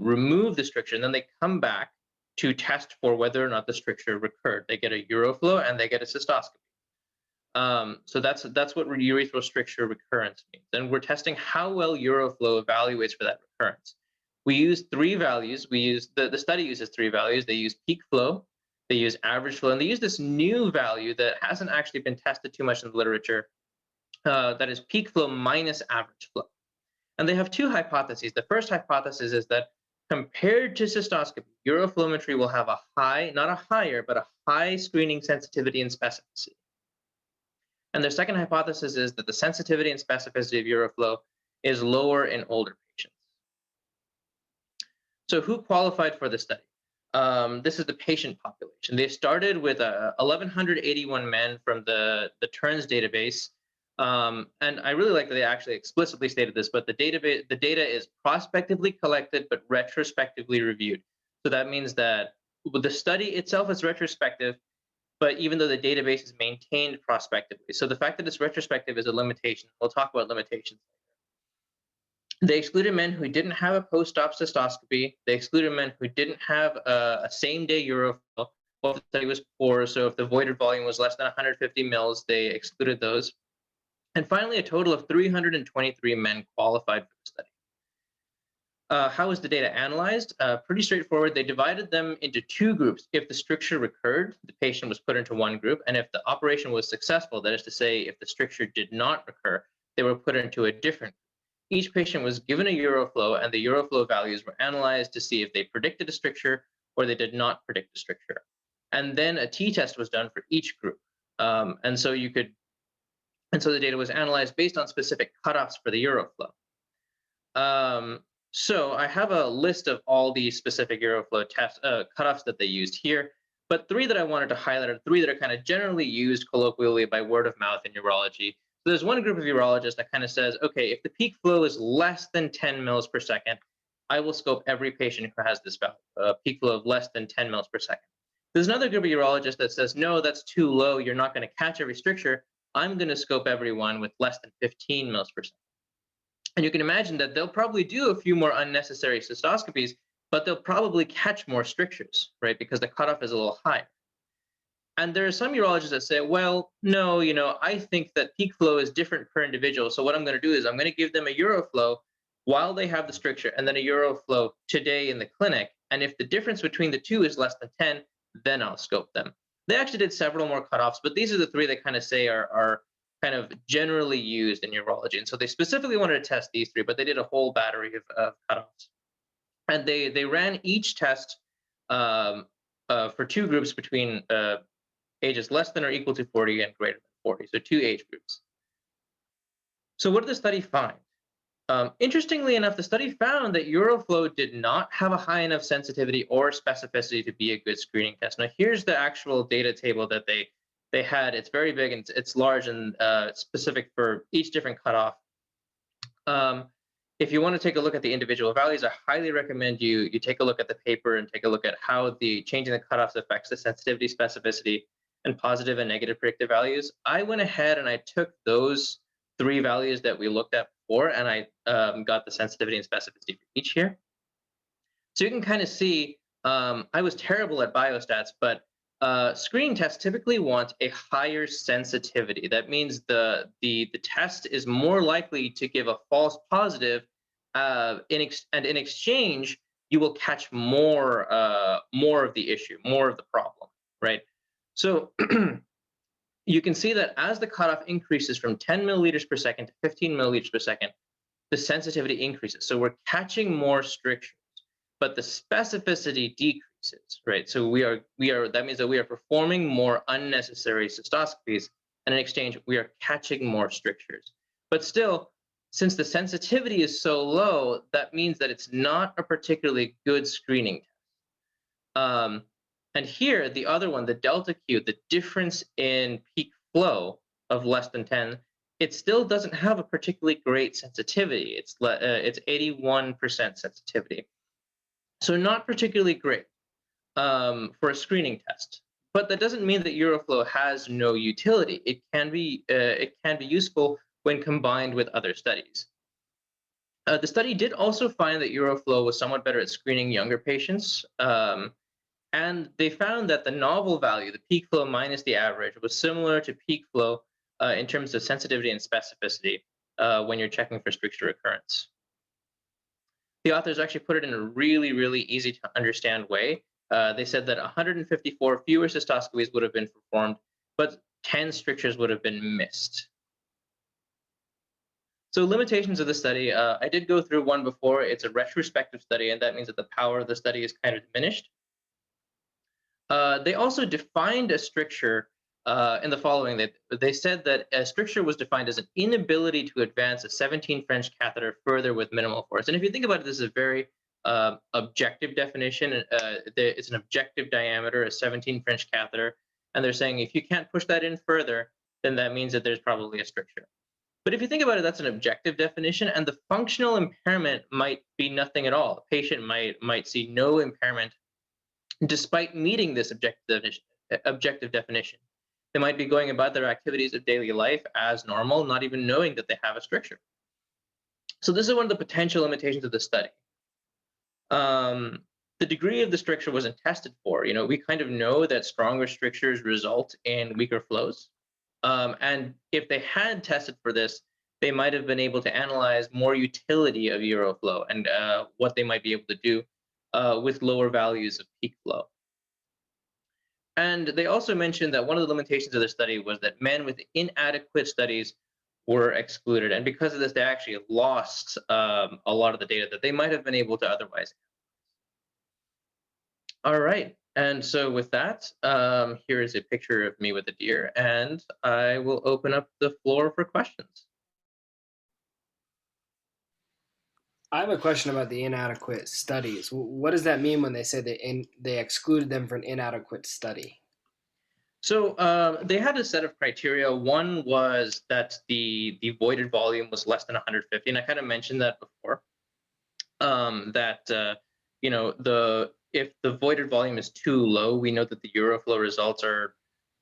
D: remove the stricture, and then they come back to test for whether or not the stricture recurred. They get a Uroflow and they get a cystoscopy. So that's what urethral stricture recurrence means. And we're testing how well Uroflow evaluates for that recurrence. We use 3 values. The study uses 3 values. They use peak flow, they use average flow, and they use this new value that hasn't actually been tested too much in the literature. That is peak flow minus average flow. And they have 2 hypotheses. The first hypothesis is that compared to cystoscopy, Uroflometry will have a high, not a higher, but a high screening sensitivity and specificity. And their second hypothesis is that the sensitivity and specificity of Uroflow is lower in older patients. So who qualified for the study? This is the patient population. They started with 1,181 men from the TERNS database. And I really like that they actually explicitly stated this, but the data is prospectively collected, but retrospectively reviewed. So that means that the study itself is retrospective, but even though the database is maintained prospectively. So the fact that it's retrospective is a limitation. We'll talk about limitations later. They excluded men who didn't have a post-op cystoscopy. They excluded men who didn't have a same-day Uroflow. Well, if the study was poor, so if the voided volume was less than 150 mils, they excluded those. And finally, a total of 323 men qualified for the study. How was the data analyzed? Pretty straightforward. They divided them into 2 groups. If the stricture recurred, the patient was put into one group. And if the operation was successful, that is to say, if the stricture did not recur, they were put into a different group. Each patient was given a Uroflow, and the Uroflow values were analyzed to see if they predicted a stricture or they did not predict a stricture. And then a t-test was done for each group. And so the data was analyzed based on specific cutoffs for the Uroflow. So I have a list of all the specific Uroflow test cutoffs that they used here, but 3 that I wanted to highlight are 3 that are kind of generally used colloquially by word of mouth in urology. So there's one group of urologists that kind of says, okay, if the peak flow is less than 10 mils per second, I will scope every patient who has this value, peak flow of less than 10 mils per second. There's another group of urologists that says, no, that's too low. You're not going to catch every stricture. I'm going to scope everyone with less than 15 mils per second. And you can imagine that they'll probably do a few more unnecessary cystoscopies, but they'll probably catch more strictures, right? Because the cutoff is a little higher. And there are some urologists that say, well, no, I think that peak flow is different per individual. So what I'm going to do is I'm going to give them a Uroflow while they have the stricture and then a Uroflow today in the clinic. And if the difference between the 2 is less than 10, then I'll scope them. They actually did several more cutoffs, but these are the 3 that kind of say are kind of generally used in urology. And so they specifically wanted to test these 3, but they did a whole battery of cutoffs. And they ran each test for 2 groups between ages less than or equal to 40 and greater than 40, so 2 age groups. So what did the study find? Interestingly enough, the study found that Uroflow did not have a high enough sensitivity or specificity to be a good screening test. Now, here's the actual data table that they had. It's very big and it's large and specific for each different cutoff. If you want to take a look at the individual values, I highly recommend you take a look at the paper and take a look at how the changing the cutoffs affects the sensitivity, specificity, and positive and negative predictive values. I went ahead and I took those 3 values that we looked at before, and I got the sensitivity and specificity for each here. So you can kind of see, I was terrible at biostats, but screening tests typically want a higher sensitivity. That means the test is more likely to give a false positive, and in exchange, you will catch more of the issue, more of the problem, right? So you can see that as the cutoff increases from 10 milliliters per second to 15 milliliters per second, the sensitivity increases. So we're catching more strictures, but the specificity decreases, right? So that means that we are performing more unnecessary cystoscopies, and in exchange, we are catching more strictures. But still, since the sensitivity is so low, that means that it's not a particularly good screening test. And here, the other one, the delta Q, the difference in peak flow of less than 10, it still doesn't have a particularly great sensitivity. It's 81% sensitivity. So not particularly great for a screening test. But that doesn't mean that Uroflow has no utility. It can be useful when combined with other studies. The study did also find that Uroflow was somewhat better at screening younger patients. And they found that the novel value, the peak flow minus the average, was similar to peak flow in terms of sensitivity and specificity when you're checking for stricture recurrence. The authors actually put it in a really, really easy to understand way. They said that 154 fewer cystoscopies would have been performed, but 10 strictures would have been missed. So limitations of the study, I did go through one before. It's a retrospective study, and that means that the power of the study is kind of diminished. They also defined a stricture in the following. They said that a stricture was defined as an inability to advance a 17 French catheter further with minimal force. And if you think about it, this is a very objective definition. It's an objective diameter, a 17 French catheter. And they're saying if you can't push that in further, then that means that there's probably a stricture. But if you think about it, that's an objective definition, and the functional impairment might be nothing at all. The patient might see no impairment despite meeting this objective definition. They might be going about their activities of daily life as normal, not even knowing that they have a stricture. So this is one of the potential limitations of the study. The degree of the stricture wasn't tested for. We kind of know that stronger strictures result in weaker flows. And if they had tested for this, they might have been able to analyze more utility of Uroflow and what they might be able to do with lower values of peak flow. And they also mentioned that one of the limitations of the study was that men with inadequate studies were excluded. And because of this, they actually lost a lot of the data that they might have been able to otherwise. All right. And so with that, here is a picture of me with a deer, and I will open up the floor for questions.
A: I have a question about the inadequate studies. What does that mean when they say they excluded them for an inadequate study?
D: So they had a set of criteria. One was that the voided volume was less than 150, and I kind of mentioned that before. If the voided volume is too low, we know that the Uroflow results are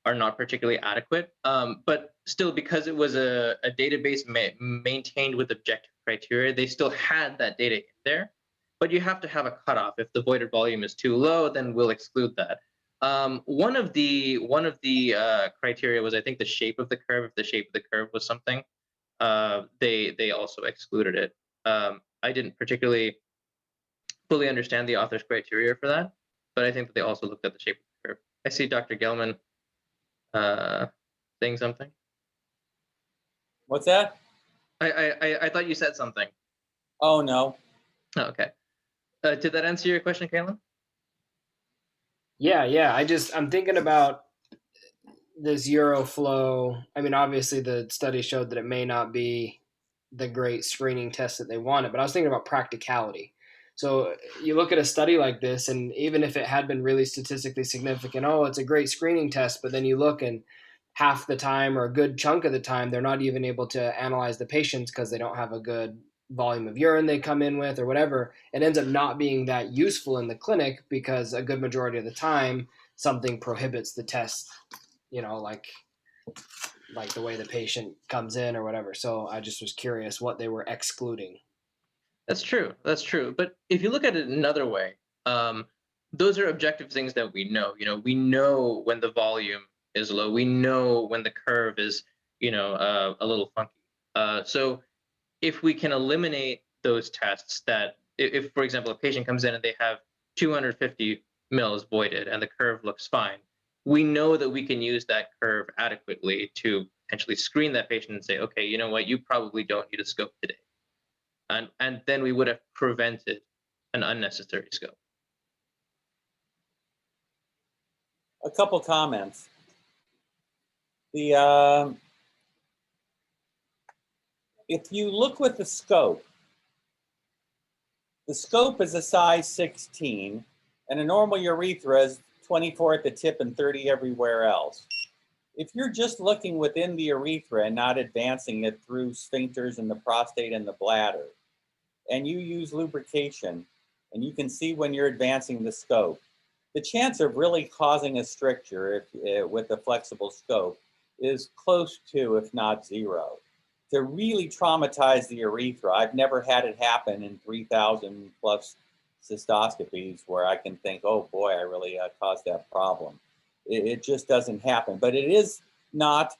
D: not particularly adequate. But still, because it was a database maintained with objective criteria, they still had that data in there. But you have to have a cutoff. If the voided volume is too low, then we'll exclude that. One of the criteria was, I think, the shape of the curve. If the shape of the curve was something, they also excluded it. I didn't particularly fully understand the author's criteria for that, but I think that they also looked at the shape of the curve. I see Dr. Gelman saying something.
E: What's that?
D: I thought you said something.
E: Oh, no.
D: Oh, okay. Did that answer your question, Kalen?
A: Yeah. I'm thinking about this Uroflow. I mean, obviously the study showed that it may not be the great screening test that they wanted, but I was thinking about practicality. So you look at a study like this, and even if it had been really statistically significant, it's a great screening test, but then you look and half the time or a good chunk of the time, they're not even able to analyze the patients because they don't have a good volume of urine they come in with or whatever. It ends up not being that useful in the clinic because a good majority of the time something prohibits the test, like the way the patient comes in or whatever. So I just was curious what they were excluding.
D: That's true. But if you look at it another way, those are objective things that we know. We know when the volume is low. We know when the curve is, a little funky. So if we can eliminate those tests that, if, for example, a patient comes in and they have 250 mils voided and the curve looks fine, we know that we can use that curve adequately to potentially screen that patient and say, okay, you know what, you probably don't need a scope today. and then we would have prevented an unnecessary scope.
E: A couple comments. If you look with the scope is a size 16, and a normal urethra is 24 at the tip and 30 everywhere else. If you're just looking within the urethra and not advancing it through sphincters in the prostate and the bladder, and you use lubrication, and you can see when you're advancing the scope, the chance of really causing a stricture with a flexible scope is close to, if not zero. To really traumatize the urethra, I've never had it happen in 3,000 plus cystoscopies where I can think, oh boy, I really caused that problem. It just doesn't happen. But it is not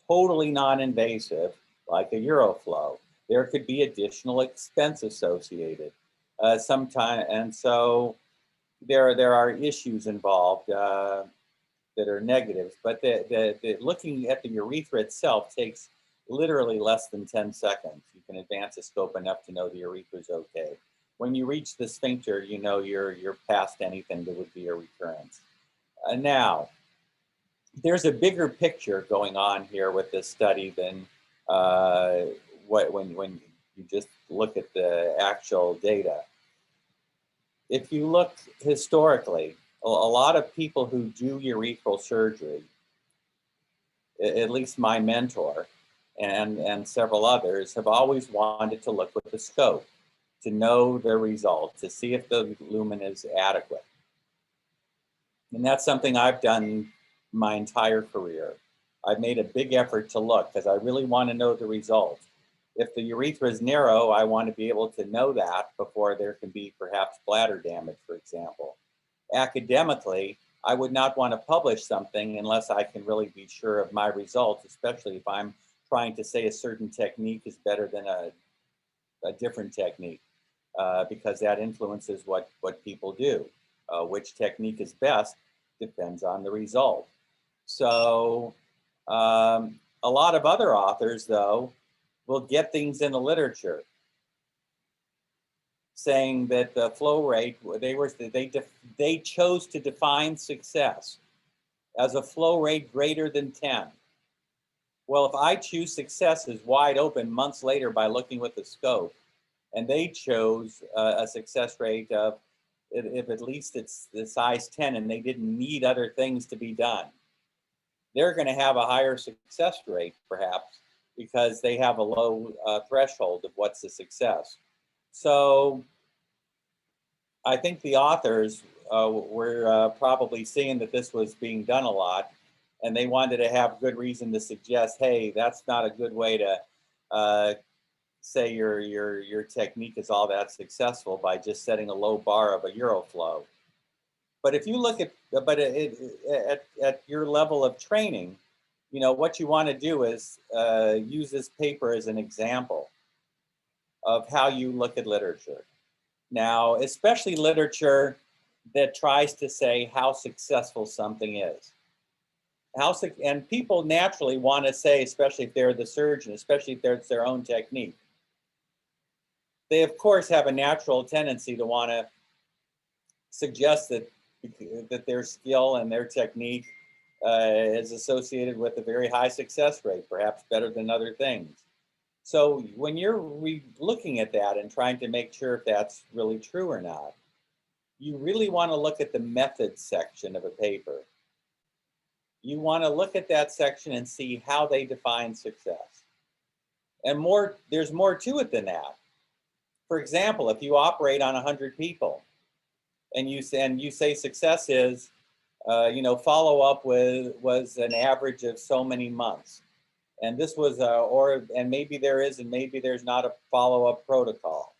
E: totally non-invasive like a Uroflow. There could be additional expense associated sometime, and so there are issues involved that are negatives. But looking at the urethra itself takes literally less than 10 seconds. You can advance a scope enough to know the urethra is okay. When you reach the sphincter, you know you're past anything that would be a recurrence. Now, there's a bigger picture going on here with this study than when you just look at the actual data. If you look historically, a lot of people who do urethral surgery, at least my mentor and several others, have always wanted to look with the scope to know the result, to see if the lumen is adequate. And that's something I've done my entire career. I've made a big effort to look because I really want to know the result. If the urethra is narrow, I want to be able to know that before there can be perhaps bladder damage, for example. Academically, I would not want to publish something unless I can really be sure of my results, especially if I'm trying to say a certain technique is better than a different technique, because that influences what people do. Which technique is best depends on the result. So a lot of other authors, though, will get things in the literature saying that the flow rate, they chose to define success as a flow rate greater than 10. Well, if I choose success as wide open months later by looking with the scope, and they chose a success rate of, if at least it's the size 10 and they didn't need other things to be done, they're going to have a higher success rate, perhaps, because they have a low threshold of what's a success. So I think the authors were probably seeing that this was being done a lot, and they wanted to have good reason to suggest, hey, that's not a good way to say your technique is all that successful by just setting a low bar of a Uroflow. But if you look at your level of training, you know, what you want to do is use this paper as an example of how you look at literature. Now, especially literature that tries to say how successful something is. And people naturally want to say, especially if they're the surgeon, especially if it's their own technique, they of course have a natural tendency to want to suggest that their skill and their technique is associated with a very high success rate, perhaps better than other things. So when you're looking at that and trying to make sure if that's really true or not, you really want to look at the methods section of a paper. You want to look at that section and see how they define success. And there's more to it than that. For example, if you operate on 100 people and you say success is, follow-up was an average of so many months. And this was, and maybe there is and maybe there's not a follow-up protocol.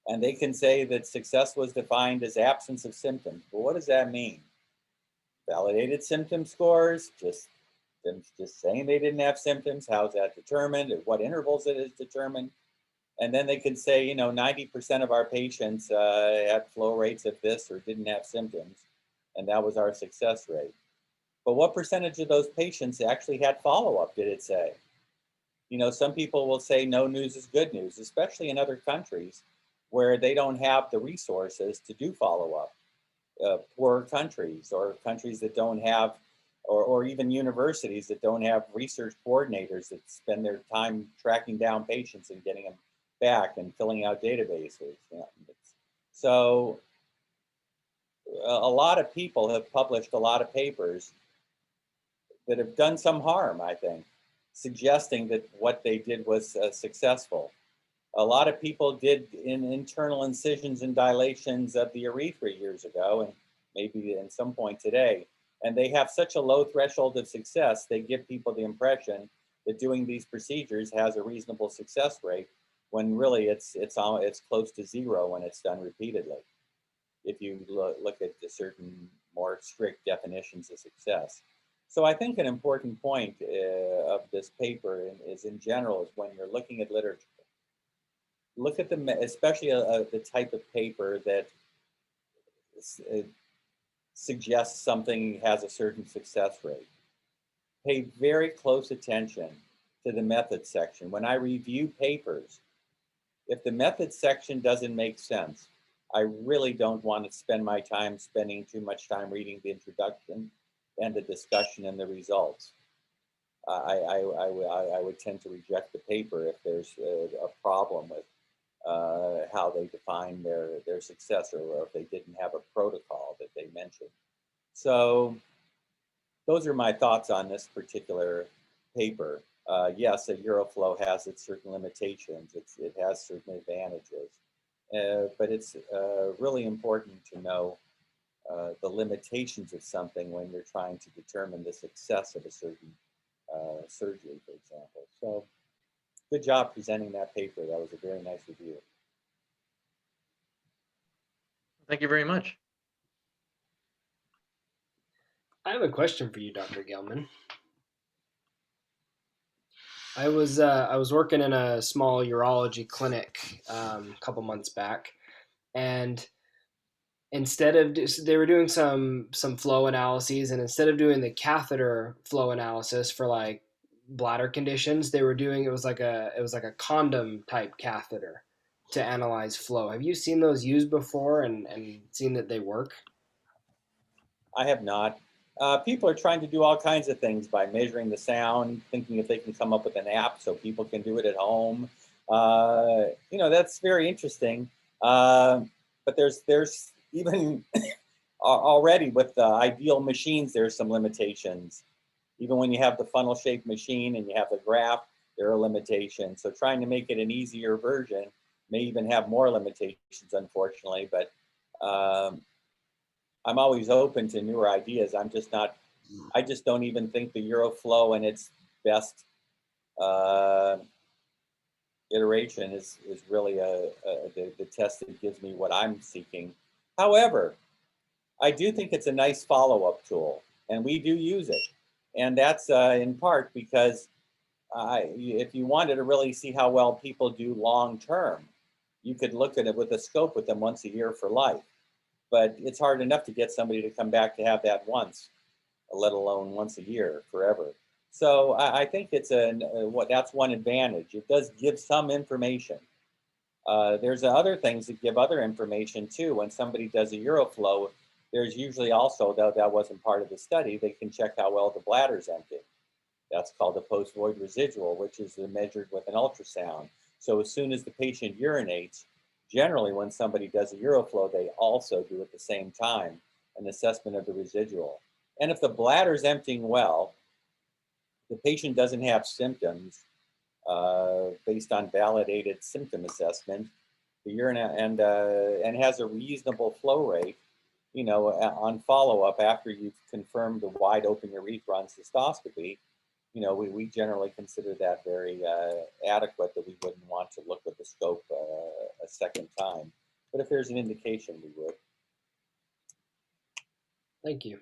E: And they can say that success was defined as absence of symptoms. Well, what does that mean? Validated symptom scores, just saying they didn't have symptoms, how's that determined, at what intervals it is determined. And then they can say, 90% of our patients had flow rates of this or didn't have symptoms, and that was our success rate. But what percentage of those patients actually had follow-up, did it say? You know, some people will say no news is good news, especially in other countries where they don't have the resources to do follow-up. Poor countries or countries that don't have, or even universities that don't have research coordinators that spend their time tracking down patients and getting them back and filling out databases. You know, so a lot of people have published a lot of papers that have done some harm, I think, suggesting that what they did was successful. A lot of people did internal incisions and dilations of the urethra years ago, and maybe at some point today. And they have such a low threshold of success, they give people the impression that doing these procedures has a reasonable success rate, when really it's close to zero when it's done repeatedly, if you look at the certain more strict definitions of success. So I think an important point of this paper is in general is when you're looking at literature, look at especially the type of paper that suggests something has a certain success rate. Pay very close attention to the methods section. When I review papers, if the methods section doesn't make sense, I really don't want to spend my time spending too much time reading the introduction and the discussion and the results. I would tend to reject the paper if there's a problem with how they define their success, or if they didn't have a protocol that they mentioned. So those are my thoughts on this particular paper. Yes, a Uroflow has its certain limitations. It has certain advantages, but it's really important to know the limitations of something when you're trying to determine the success of a certain surgery, for example. So good job presenting that paper. That was a very nice review.
D: Thank you very much.
A: I have a question for you, Dr. Gelman. I was working in a small urology clinic a couple months back, and instead of they were doing some flow analyses, and instead of doing the catheter flow analysis for like bladder conditions, they were doing it was like a condom type catheter to analyze flow. Have you seen those used before and seen that they work?
E: I have not. People are trying to do all kinds of things by measuring the sound, thinking if they can come up with an app so people can do it at home. You know, that's very interesting. But there's even already with ideal machines, there's some limitations. Even when you have the funnel-shaped machine and you have the graph, there are limitations. So trying to make it an easier version may even have more limitations, unfortunately. But I'm always open to newer ideas. I just don't even think the Uroflow in its best iteration is really the test that gives me what I'm seeking. However, I do think it's a nice follow-up tool, and we do use it. And that's in part because if you wanted to really see how well people do long-term, you could look at it with a scope with them once a year for life. But it's hard enough to get somebody to come back to have that once, let alone once a year forever. So I think it's that's one advantage. It does give some information. There's other things that give other information too. When somebody does a Uroflow, there's usually also, though that wasn't part of the study, they can check how well the bladder's empty. That's called a post-void residual, which is measured with an ultrasound. So as soon as the patient urinates, generally when somebody does a Uroflow, they also do at the same time an assessment of the residual. And if the bladder's emptying well, the patient doesn't have symptoms based on validated symptom assessment, the urine and has a reasonable flow rate, you know, on follow-up after you've confirmed the wide open urethra on cystoscopy, you know, we generally consider that very adequate, that we wouldn't want to look with the scope a second time. But if there's an indication, we would.
A: Thank you.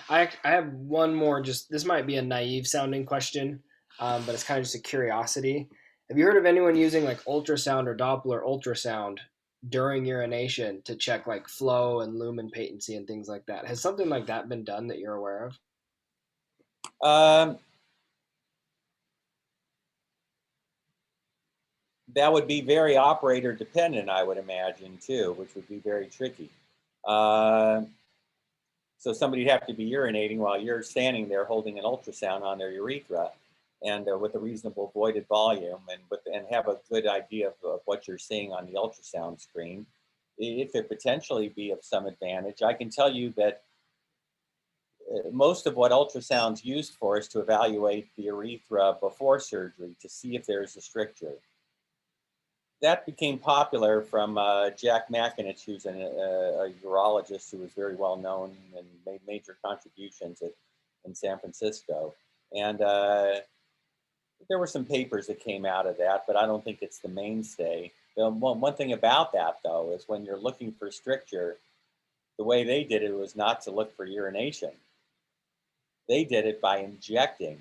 A: I have one more. Just this might be a naive sounding question, but it's kind of just a curiosity. Have you heard of anyone using like ultrasound or Doppler ultrasound during urination to check like flow and lumen patency and things like that? Has something like that been done that you're aware of?
E: that would be very operator dependent, I would imagine, too, which would be very tricky. So somebody'd have to be urinating while you're standing there holding an ultrasound on their urethra, and with a reasonable voided volume, and have a good idea of what you're seeing on the ultrasound screen. It could potentially be of some advantage. I can tell you that most of what ultrasound's used for is to evaluate the urethra before surgery to see if there's a stricture. That became popular from Jack McInich, who's a urologist who was very well known and made major contributions in San Francisco. And there were some papers that came out of that, but I don't think it's the mainstay. One thing about that, though, is when you're looking for stricture, the way they did it was not to look for urination. They did it by injecting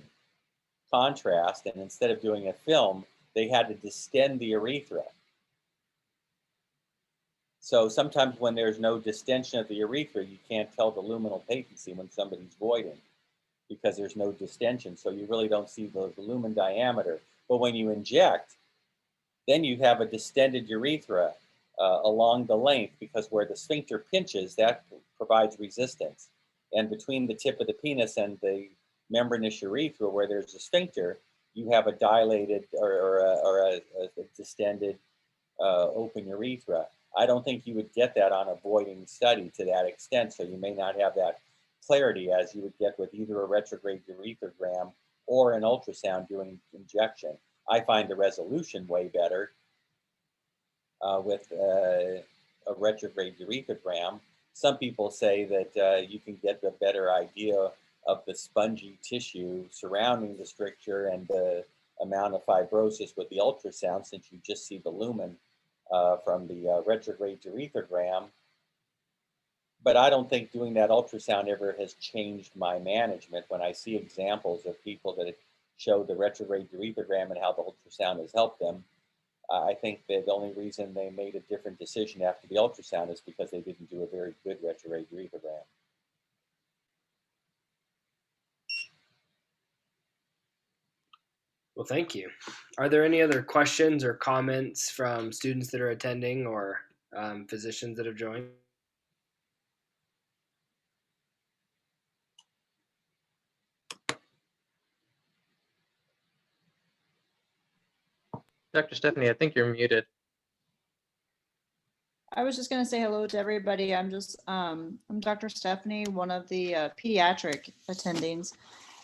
E: contrast, and instead of doing a film, they had to distend the urethra. So sometimes when there's no distension of the urethra, you can't tell the luminal patency when somebody's voiding because there's no distension. So you really don't see the lumen diameter. But when you inject, then you have a distended urethra along the length, because where the sphincter pinches, that provides resistance. And between the tip of the penis and the membranous urethra, where there's a sphincter, you have a dilated or a distended open urethra. I don't think you would get that on a voiding study to that extent, so you may not have that clarity as you would get with either a retrograde urethrogram or an ultrasound doing injection. I find the resolution way better with a retrograde urethrogram. Some people say that you can get a better idea of the spongy tissue surrounding the stricture and the amount of fibrosis with the ultrasound, since you just see the lumen from the retrograde urethrogram. But I don't think doing that ultrasound ever has changed my management. When I see examples of people that show the retrograde urethrogram and how the ultrasound has helped them, I think that the only reason they made a different decision after the ultrasound is because they didn't do a very good retrograde urethrogram.
A: Well, thank you. Are there any other questions or comments from students that are attending or physicians that have joined?
D: Dr. Stephany, I think you're muted.
F: I was just going to say hello to everybody. I'm Dr. Stephany, one of the pediatric attendings.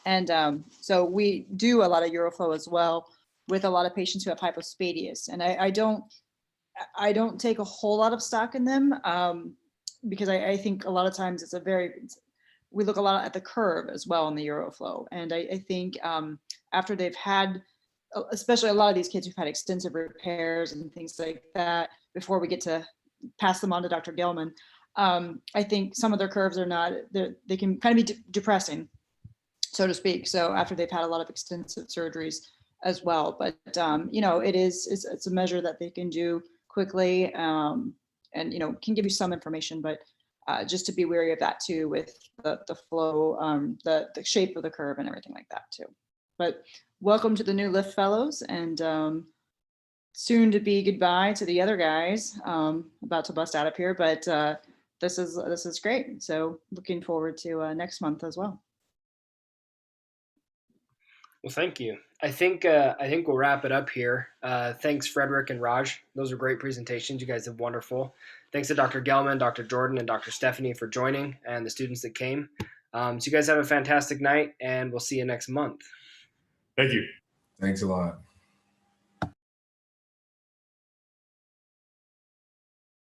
F: And so we do a lot of Uroflow as well with a lot of patients who have hypospadias. And I don't take a whole lot of stock in them because I think a lot of times we look a lot at the curve as well in the Uroflow. And I think after they've had, especially a lot of these kids who've had extensive repairs and things like that, before we get to pass them on to Dr. Gelman, I think some of their curves are not, they can kind of be depressing, so to speak. So after they've had a lot of extensive surgeries as well, but it's a measure that they can do quickly, and can give you some information, but just to be wary of that too, with the flow, the shape of the curve and everything like that too. But welcome to the new Lift Fellows, and soon to be goodbye to the other guys about to bust out of here. But this is great. So looking forward to next month as well.
A: Well, thank you. I think we'll wrap it up here. Thanks, Fredrick and Raj. Those are great presentations. You guys have wonderful. Thanks to Dr. Gelman, Dr. Jordan, and Dr. Stephany for joining, and the students that came. So you guys have a fantastic night, and we'll see you next month.
G: Thank you.
B: Thanks a lot.